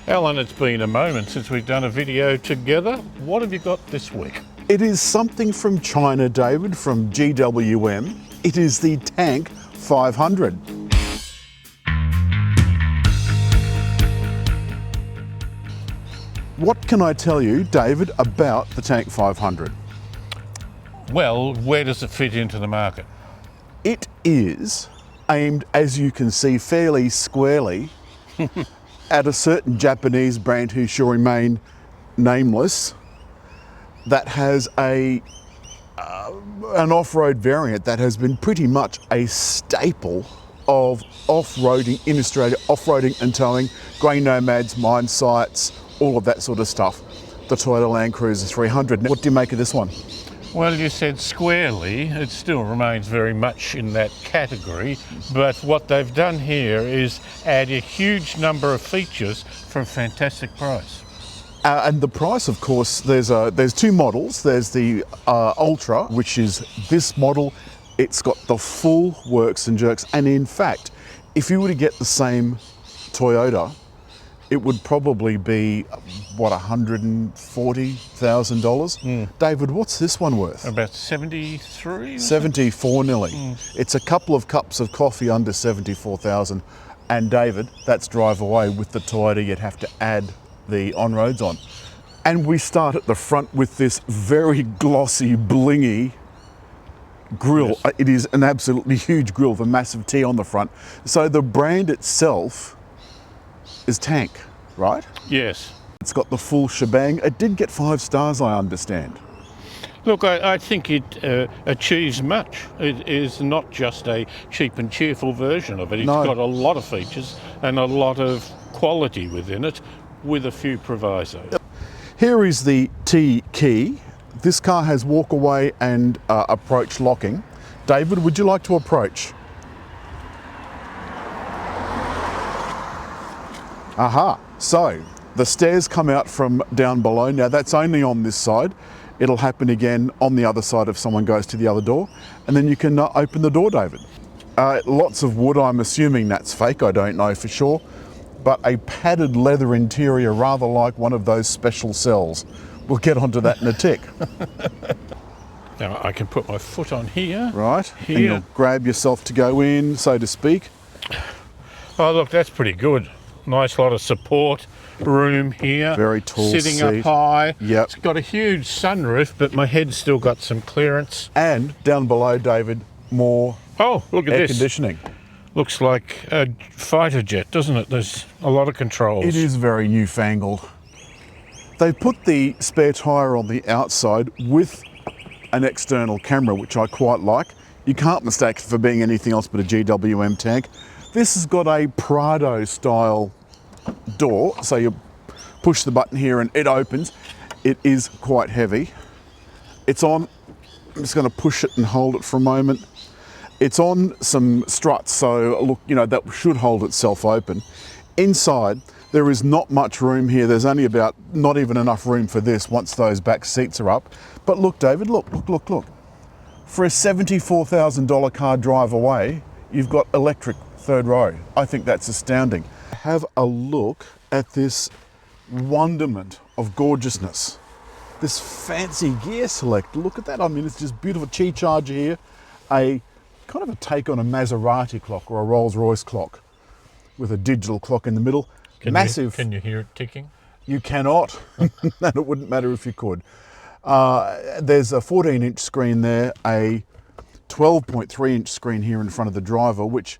Alan, it's been a moment since we've done a video together. What have you got this week? It is something from China, David, from GWM. It is the Tank 500. What can I tell you, David, about the Tank 500? Well, where does it fit into the market? It is aimed, as you can see, fairly squarely at a certain Japanese brand who shall remain nameless, that has an off-road variant that has been pretty much a staple of off-roading in Australia, off-roading and towing, grain nomads, mine sites, all of that sort of stuff. The Toyota Land Cruiser 300. What do you make of this one? Well, you said squarely. It still remains very much in that category, but what they've done here is add a huge number of features for a fantastic price. And the price, of course, there's two models. There's the Ultra, which is this model. It's got the full works and jerks, and in fact, if you were to get the same Toyota, it would probably be, what, $140,000? David, what's this one worth? About 73? 74 nearly. It's a couple of cups of coffee under 74,000. And David, that's drive away. With the Toyota, you'd have to add the on-roads on. And we start at the front with this very glossy, blingy grille. Yes. It is an absolutely huge grille with a massive T on the front. So the brand itself is Tank, right? Yes. It's got the full shebang. It did get 5 stars, I understand. Look, I think it achieves much. It is not just a cheap and cheerful version of it. It's got a lot of features and a lot of quality within it, with a few provisos. Here is the T key. This car has walk away and approach locking. David, would you like to approach? Aha, so the stairs come out from down below. Now that's only on this side. It'll happen again on the other side if someone goes to the other door. And then you can open the door, David. Lots of wood, I'm assuming that's fake, I don't know for sure. But a padded leather interior, rather like one of those special cells. We'll get onto that in a tick. Now I can put my foot on here. Right, here. And you'll grab yourself to go in, so to speak. Oh look, that's pretty good. Nice lot of support room here. Very tall sitting seat. up high. Yep. It's got a huge sunroof, but my head's still got some clearance. And down below, David, more Oh, look at air this. conditioning. Looks like a fighter jet, doesn't it? There's a lot of controls. It is very newfangled. They put the spare tyre on the outside with an external camera, which I quite like. You can't mistake it for being anything else but a GWM Tank. This has got a Prado style door, so you push the button here and it opens. It is quite heavy. It's on, I'm just going to push it and hold it for a moment. It's on some struts, so look, you know, that should hold itself open. Inside, there is not much room here. There's only about, not even enough room for this once those back seats are up. But look, David, look. For a $74,000 car drive away, you've got electric third row. I think that's astounding. Have a look at this wonderment of gorgeousness. This fancy gear select. Look at that. I mean, it's just beautiful. Qi charger here. A kind of a take on a Maserati clock or a Rolls-Royce clock with a digital clock in the middle. Massive. Can you hear it ticking? You cannot. And it wouldn't matter if you could. There's a 14-inch screen there, a 12.3-inch screen here in front of the driver, which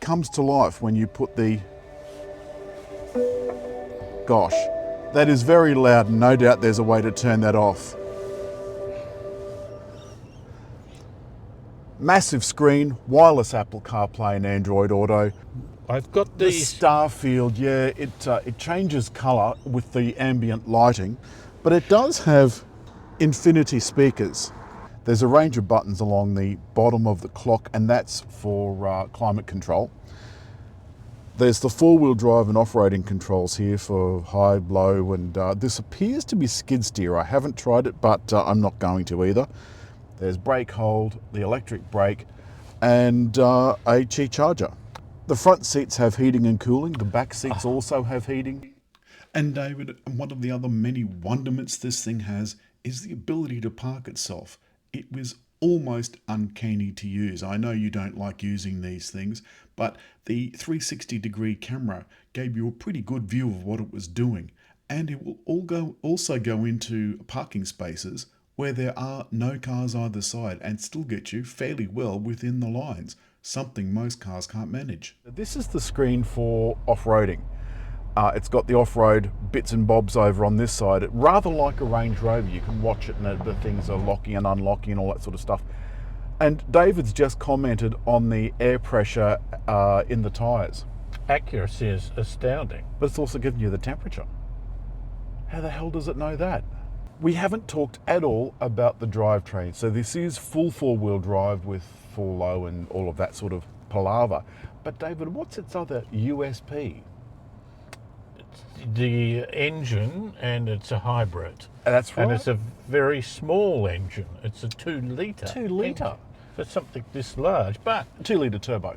comes to life when you put the... Gosh, that is very loud, and no doubt there's a way to turn that off. Massive screen, wireless Apple CarPlay and Android Auto. I've got The these. star field, yeah, it changes colour with the ambient lighting, but it does have infinity speakers. There's a range of buttons along the bottom of the clock, and that's for climate control. There's the four-wheel drive and off-roading controls here for high, low, and this appears to be skid steer. I haven't tried it, but I'm not going to either. There's brake hold, the electric brake, and a Qi charger. The front seats have heating and cooling. The back seats also have heating. And David, one of the other many wonderments this thing has is the ability to park itself. It was almost uncanny to use. I know you don't like using these things, but the 360-degree camera gave you a pretty good view of what it was doing. And it will also go into parking spaces where there are no cars either side and still get you fairly well within the lines, something most cars can't manage. This is the screen for off-roading. It's got the off-road bits and bobs over on this side. Rather like a Range Rover, you can watch it and the things are locking and unlocking and all that sort of stuff. And David's just commented on the air pressure in the tyres. Accuracy is astounding. But it's also giving you the temperature. How the hell does it know that? We haven't talked at all about the drivetrain. So this is full four-wheel drive with full low and all of that sort of palaver. But David, what's its other USP? The engine, and it's a hybrid. That's right. And it's a very small engine. It's a 2 litre. 2 litre? For something this large, but... 2 litre turbo.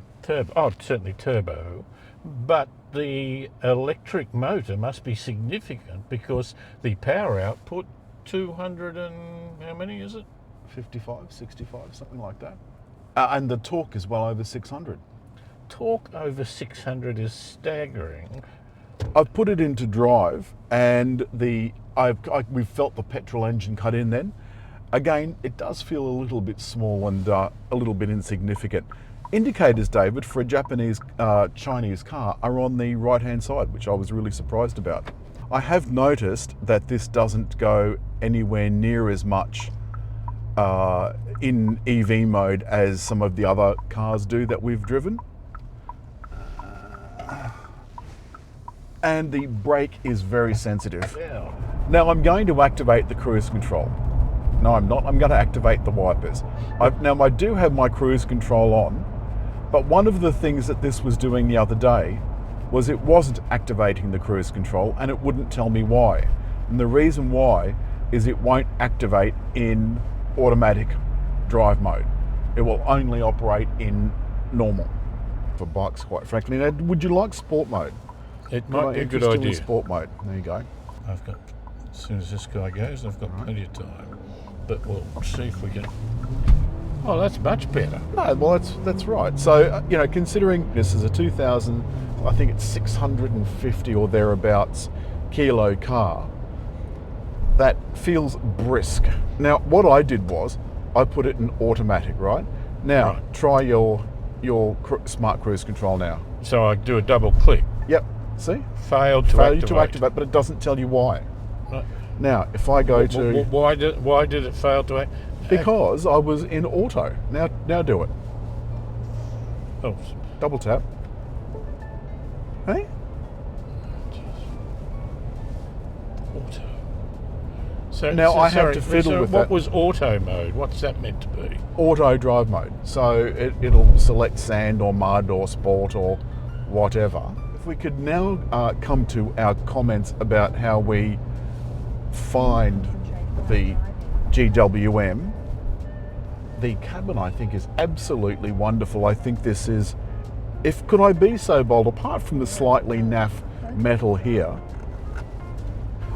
Oh, certainly turbo. But the electric motor must be significant because the power output, 200 and... how many is it? 55, 65, something like that. And the torque is well over 600. Torque over 600 is staggering. I've put it into drive and we've felt the petrol engine cut in then. Again, it does feel a little bit small and a little bit insignificant. Indicators, David, for a Japanese Chinese car are on the right-hand side, which I was really surprised about. I have noticed that this doesn't go anywhere near as much in EV mode as some of the other cars do that we've driven. And the brake is very sensitive. Yeah. Now I'm going to activate the cruise control. No, I'm not. I'm going to activate the wipers. Now I do have my cruise control on, but one of the things that this was doing the other day was it wasn't activating the cruise control and it wouldn't tell me why. And the reason why is it won't activate in automatic drive mode. It will only operate in normal for bikes, quite frankly. Now, would you like sport mode? It might be a good idea. Sport mode. There you go. I've got, as soon as this guy goes, I've got plenty of time. But we'll see if we can. Oh, that's much better. No, well, that's right. So, you know, considering this is a 2000, I think it's 650 or thereabouts kilo car, that feels brisk. Now, what I did was I put it in automatic, right? Now, Right. Try your smart cruise control now. So I do a double click. Yep. See? Failed to activate. But it doesn't tell you why. Right. Now, if I go to... Why did it fail to act? Because I was in auto. Now do it. Oh, Double tap. Hey? auto. So Now I have to fiddle with what that. was auto mode? What's that meant to be? Auto drive mode. So it'll select sand or mud or sport or whatever. If we could now come to our comments about how we find the GWM. The cabin, I think, is absolutely wonderful. I think this is, could I be so bold, apart from the slightly naff metal here,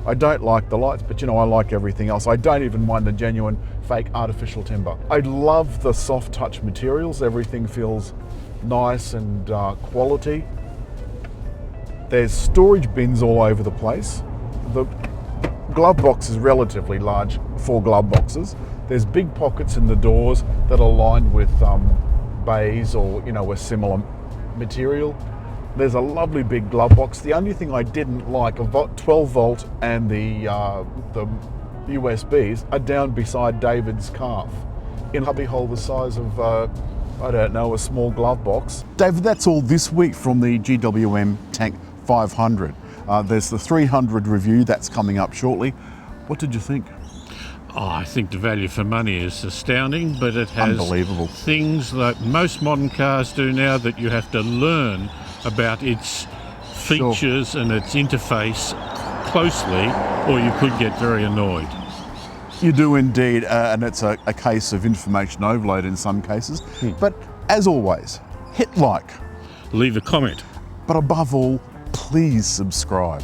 I don't like the lights, but you know, I like everything else. I don't even mind the genuine fake artificial timber. I love the soft touch materials. Everything feels nice and quality. There's storage bins all over the place. The glove box is relatively large, 4 glove boxes. There's big pockets in the doors that are lined with bays or, you know, a similar material. There's a lovely big glove box. The only thing I didn't like, a 12 volt and the USBs are down beside David's calf in a cubby hole the size of, I don't know, a small glove box. David, that's all this week from the GWM Tank 500. There's the 300 review that's coming up shortly. What did you think? Oh, I think the value for money is astounding, but it has Unbelievable. things that most modern cars do now that you have to learn about its features and its interface closely, or you could get very annoyed. You do indeed, and it's a case of information overload in some cases. But as always, hit like. Leave a comment. But above all, please subscribe.